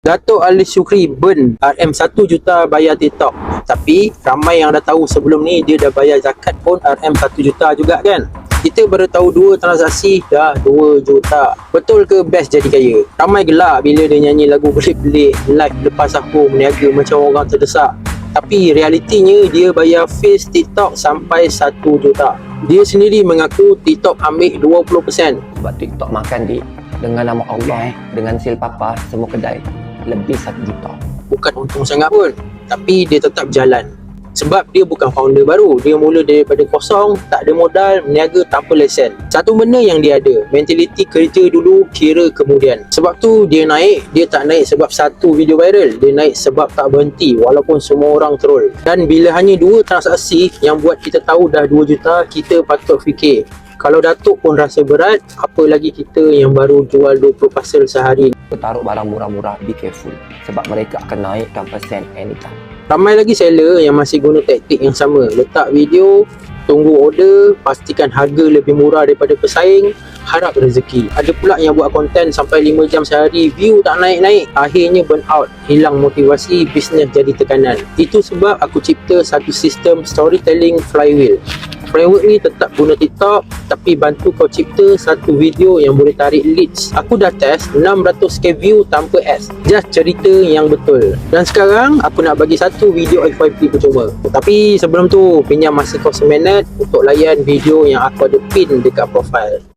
Datuk Ali Shukri burn RM1 juta bayar TikTok. Tapi ramai yang dah tahu sebelum ni dia dah bayar zakat pun RM1 juta juga kan. Kita baru tahu 2 transaksi dah 2 juta. Betul ke best jadi kaya? Ramai gelak bila dia nyanyi lagu pelik-pelik, live lepas aku meniaga macam orang terdesak. Tapi realitinya dia bayar fees TikTok sampai 1 juta. Dia sendiri mengaku TikTok ambil 20%. Sebab TikTok makan dik dengan nama Allah, dengan sil papa, semua kedai lebih 1 juta. Bukan untung sangat pun, tapi dia tetap jalan. Sebab dia bukan founder baru. Dia mula daripada kosong, tak ada modal, meniaga tanpa lesen. Satu benda yang dia ada, mentaliti kerja dulu, kira kemudian. Sebab tu dia naik, dia tak naik sebab satu video viral. Dia naik sebab tak berhenti walaupun semua orang troll. Dan bila hanya 2 transaksi yang buat kita tahu dah 2 juta, kita patut fikir. Kalau Datuk pun rasa berat, apa lagi kita yang baru jual 20 parcel sehari. Taruh barang murah-murah, be careful. Sebab mereka akan naikkan persen anytime. Ramai lagi seller yang masih guna taktik yang sama. Letak video, tunggu order, pastikan harga lebih murah daripada pesaing, harap rezeki. Ada pula yang buat konten sampai 5 jam sehari, view tak naik-naik. Akhirnya burn out, hilang motivasi, bisnes jadi tekanan. Itu sebab aku cipta satu sistem storytelling flywheel. Framework ni tetap guna TikTok tapi bantu kau cipta satu video yang boleh tarik leads. Aku dah test 600k view tanpa ads. Just cerita yang betul. Dan sekarang aku nak bagi satu video FYP percuma. Tapi sebelum tu pinjam masa kau seminit untuk layan video yang aku ada pin dekat profile.